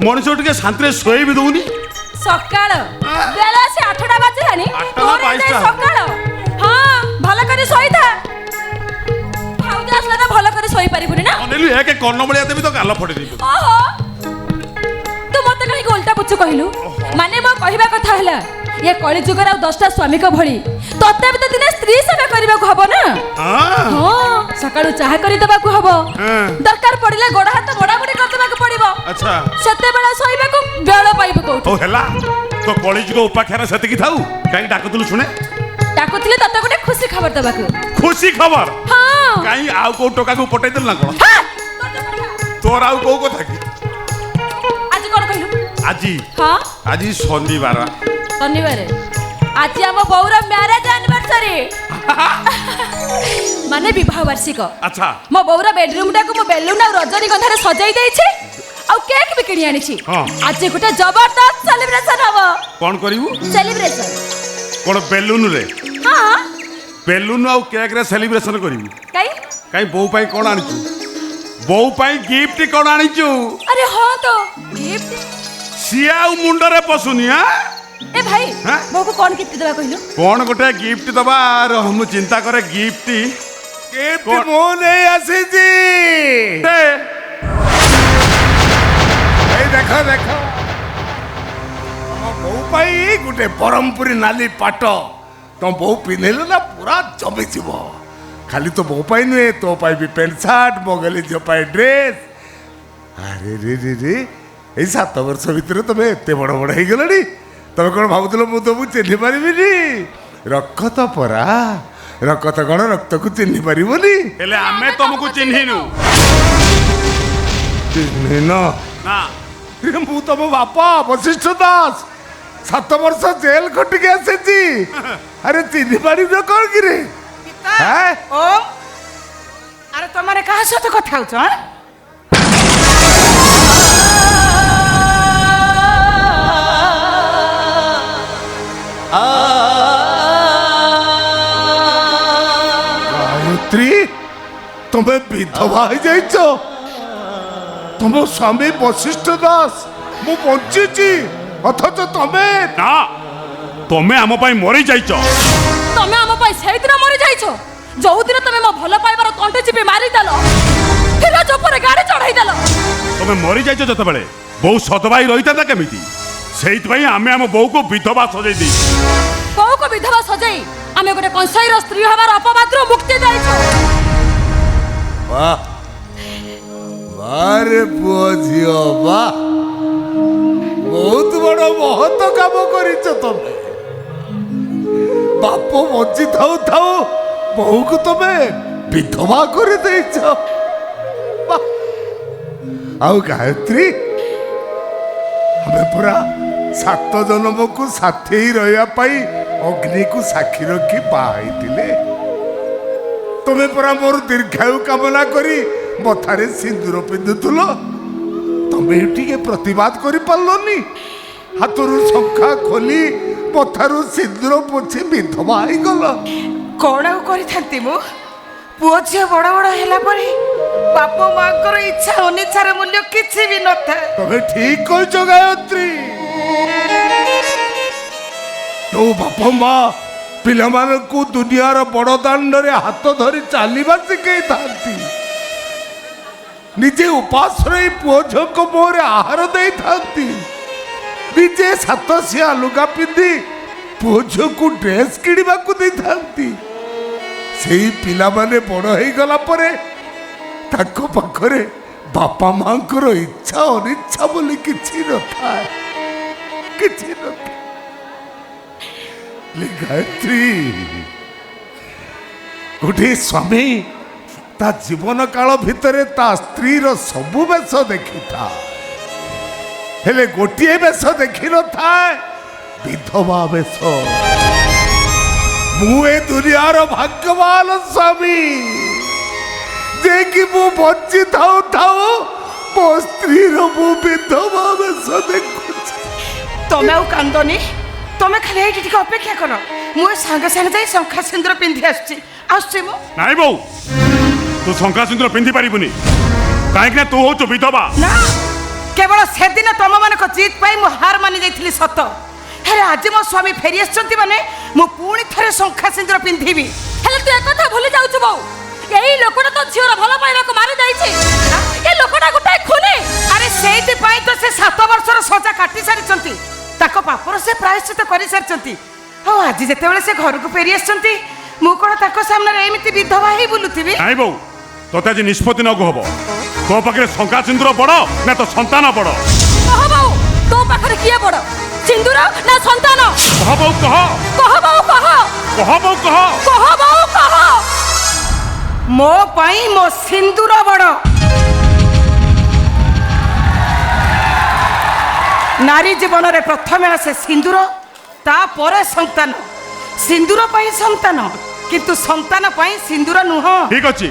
मनुष्य टिके शांति शोई भी दौनी सकाळ बेला से 8टा बाजिलानी तोरे जाय सकाळ हां भलो करे सोईता भाउज असला ना भलो करे सोई परिबुनी ना अनेलु एक कर्ण बळिया देबी तो गाल फटे देबी ओहो तू मते कहि उल्टा पुछु कहिलु माने मो कहिबा कथा हला ये कଳି जुगर आ 10टा स्वामी को भଳି तते भी तो दिने स्त्री सेवा करबा को हबो ना हां सकाळु चाह करि देबा को हबो दरकार पड़िले गोड़ हाथ बडा बडी कर देबा को पड़िबो अच्छा सते बेला सोईबा को बेला पाइबो को ओ हेला तो कଳି जुग उपाख्यान सेति की थाउ काई डाकुतलु सुने डाकुतले तते गोटे खुशी खबर देबा को खुशी खबर हां काई आउ को टोका को पटाई देल ना कोन तोर आउ को कथा की आज कोन कहिलु आजी हां आजी शनिवार शनिवार आज हम बौर मैरिज एनिवर्सरी माने विवाह वार्षिक अच्छा मो बौर बेडरूम टाको मो बेलून और रजनीगंधा रे सजाई देई छी आ केक भी किनी आनी छी आज गोटे जबरदस्त सेलिब्रेशन हबो कोन करिवु सेलिब्रेशन कोन बेलून रे हां बेलून और केक रे सेलिब्रेशन करिवु काई बौ पाई कोन आनिचु बौ पाई गिफ्ट कोन आनिचु अरे हां तो गिफ्ट सिया मुंड रे पसुनी हां ए भाई बौ को कोन गिफ्ट देबा कहिलो कोन गोटे गिफ्ट दबा और हम चिंता करे गिफ्ट गिफ्ट मो नहीं आसी जी ए देखो देखो हम बौ पाई गुटे परमपुरी नाली पाट तुम बौ पिनेलो ना पूरा जमी जीवो खाली तो बौ पाई नुए तो पाई भी पैंट शर्ट मोगली जो पाई ड्रेस अरे रे रे रे ए 7 वर्ष भीतर तुम एते बड़ बड़ हो गलनी तुम कौन भावुल मु तुमको चिन्ह पारिबिनी रक्त परा रक्त कौन रक्त को चिन्ह पारिबनी हेले आमे तुमको चिन्हिनु चिन्हिन ना मु तुम बापा वशिष्ठ दास 7 वर्ष जेल खटिके आसी अरे चिन्ह पारि कौन कि रे ओ अरे तुम्हारे कहा सहित कथा होछ गायत्री तुम्हें विधवा हो जाइछ तुम स्वामी वशिष्ठ दास मु बंची अथच तुम्हें ना तमे आम पाई मरी जाइछ तमे आम पाई सेहि दिन मरि जाइछो जो दिन तमे मो भलो पाइबार तंटे चिपी मारी देलो फिर जो पर गाड़ी चढ़ाई देलो तमे मरी जाइछ जत बेले बहु सदबाई रहिता ता केमिति सेहित भाई आमे आम बहु को विधवा सजै दी बहु को विधवा सजै आमे गोटे कंसाईर स्त्री हबार अपवादरो मुक्ति दैछो वाह वारे पुओ झियो वाह बहुत बड़ महत काम करिछ तमे बाप बची थाउ थाउ बहु को तमे विधवा कर देछ आउ गायत्री हमें पूरा 7 जन्म को साथी ही रहिया पाई अग्नि को साक्षी रखी बाहाइतिले तुमे पूरा मोर दीर्घायु कामना करी मथारे सिंदूर पिंधुथुलो तमे टिके प्रतिवाद करि पारलोनी हाथरू शंखा खोली मथारू सिंदूर पोछि विधवा होई गलो कौन करी मु पुओ झील बड़ बड़ है बाप माँ इच्छा अनिच्छार मूल्य किसी भी न था तमे ठीक कहछ गायत्री तो बाप माँ पिला को दुनियार बड़ दांडरे हाथ धरी चलवा शिखई था निजे उपास रही पुओ झील को मुहरे आहार दे था निजे सातसिया लुगा पिंधि पुओ झील को ड्रेस किणवा को दे था सेही पिला माने बड़ हो गला परे ताको पाखरे बापा माँ को इच्छा अनिच्छा बोली किछि न था किछि न था गायत्री गोटे स्वामी ता जीवन काल भितरे ता स्त्री रो सबु बेश देखी था हेले गोटे बेश देखी न था विधवा बेश मुए दुनियार भाग्यवान स्वामी जे कि मु बची थाउ थाउ मो स्त्री रो मु विधवा बेश देखु तमे आउ कांदनी तमे खाली एठी टिके अपेक्षा कर मु संगे संगे जाई शंखा सिंदूर पिंधि आसछि मु नाई बो तू शंखा सिंदूर पिंधि पारिबुनी काहे कि तू होचो विधवा ना केवल से दिन तुम मान जीत पाई मु हार मानि जाइथिली सत हेले आज मो स्वामी फेरी आछंती माने मु पुणी थरे शंखा सिंदूर पिंधिबी हेले तू एक कथा भूली जाउछु बौ एई लोकटा तो झियोर भलो पाइबा को मारि जाइछि ए लोकटा गुटाय खुनी अरे सेइति पाई तो से 7 वर्षर सजा काटी सारिचंती ताको पापर से प्रायश्चित करि सारिचंती हो आज जेतेबेले से घर को फेरी आछंती मु कोन ताको सामने एमिति विधवा ही बुलुथिबी आई बो तोते आज निष्पत्ति नगु हबो तो पाखे शंका सिंदूर बड़ ना तो संतान बड़ कह बौ तो पाखरे किए बड़ सिंदूर ना संतान कह बो कह कह बौ कह कह बो कह कह बौ कह मो पाई मो सिंदूर बड़ नारी जीवन रे प्रथमे आसे सिंदूर तापरे संतान सिंदूर पाई संतान किंतु संतान पाई सिंदूर नुह ठीक अछि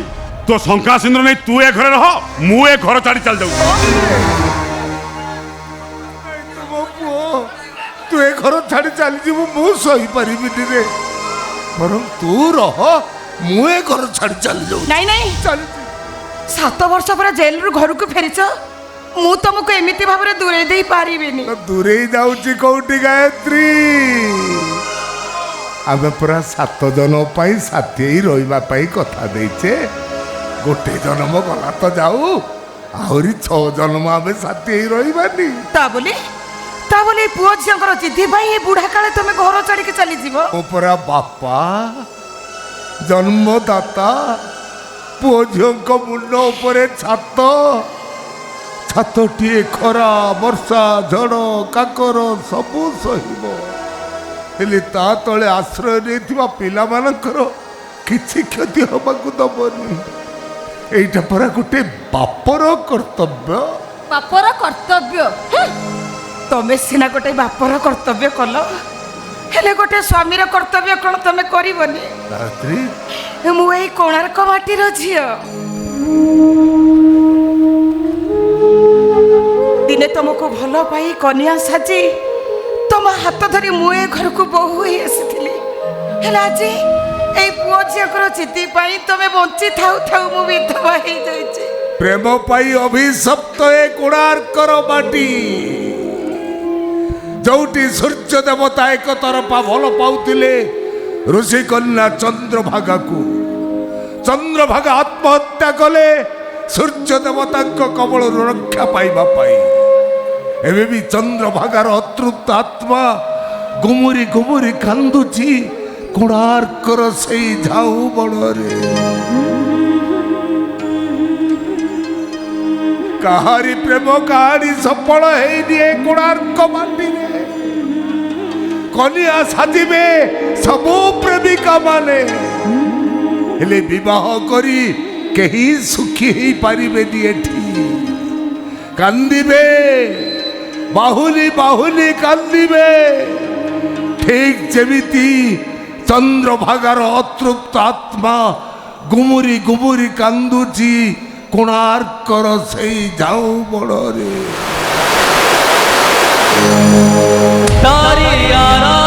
तो शंका सिंदूर नहीं तू ए घरे रह मु ए घर छाड़ी चल जाऊ ମୋ ପୁଅ ତୁ ଏ ଘର ଛାଡ଼ି ଚାଲିଯିବୁ ମୁଁ ସହିପାରିବିନି ରେ ବରଂ ତୁ ରହ ମୁଁ ଏ ଘର ଛାଡ଼ି ଚାଲିଯାଉଛି नहीं नहीं ଚାଲିଛି 7 वर्ष पर जेल रु घर को फेरिच मु तुमको एमिति भाबरे दूरे देई पारिबिनी ତ ଦୂରେଇ ଯାଉଛି କୋଉଠି ଗାୟତ୍ରୀ ଆମେ ପୁରା 7 ଜଣ ପାଇଁ ସାଥି ହେଇ ରହିବା ପାଇଁ କଥା ଦେଇଛେ ଗୋଟେ ଜନ୍ମ ଗଲା ତ ଯାଉ ଆହୁରି 6 ଜନ୍ମ ଆମେ ସାଥି ହେଇ ରହିବାନି ता बोली पुओ झियंकर जिद्दी भाई ए बुढ़ा काले तुम घर छाड़ी के चली जीवो ମୋ ପରା ବାପା ଜନ୍ମଦାତା ପୁଅ ଝିଅଙ୍କ ମୁଣ୍ଡ ଉପରେ ଛାତଟିଏ ଖରା ବର୍ଷା ଝଡ଼ କାକର ସବୁ ସହିବ ହେଲେ ତା ତଳେ ଆଶ୍ରୟ ନେଇଥିବା ପିଲାମାନଙ୍କର କିଛି କ୍ଷତି ହେବାକୁ ଦବନି ଏଇଟା ପରା ଗୋଟେ ବାପର କର୍ତ୍ତବ୍ୟ ବାପର କର୍ତ୍ତବ୍ୟ तमे सिना गोटे बापर कर्तव्य कल हेले गोटे स्वामीर कर्तव्य कौन तमे करिवनी गायत्री मु एई कोणार्क माटीर झियो दिने तुमको भल पाई कन्या साजी तुम हाथ धरी मु ए घर को बहु ही आसीथिली हेले आज एई पुओ झियकर चिति पाई तमे बंची थाउ थाउ मु विधवा ही जाइछि प्रेम पाई अभिशप्त ए कोणार्कर माटी जोटी सूर्य देवता एक तरफा भल पाउथिले ऋषि कन्या चंद्रभागा को चंद्रभागा आत्महत्या कले सूर्य देवता कबल रक्षा पाइबा पाई एबे भी चंद्रभागार अतृप्त आत्मा गुमुरी गुमुरी कांदुची कोणार्कर सेई झाऊ बड़रे कहारी प्रेम कहानी सफल है कोणार्क माटी कन्या साजिबे सबू प्रेमिका माने हेले विवाह करी केही सुखी ही पारिबेनी एठी कांदिबे बाहुली बाहुली कांदिबे ठीक जेमिति चंद्रभागार अतृप्त आत्मा गुमुरी गुमुरी कांदुची कोणार्कर सेई जाऊ बड़रे तारी यारा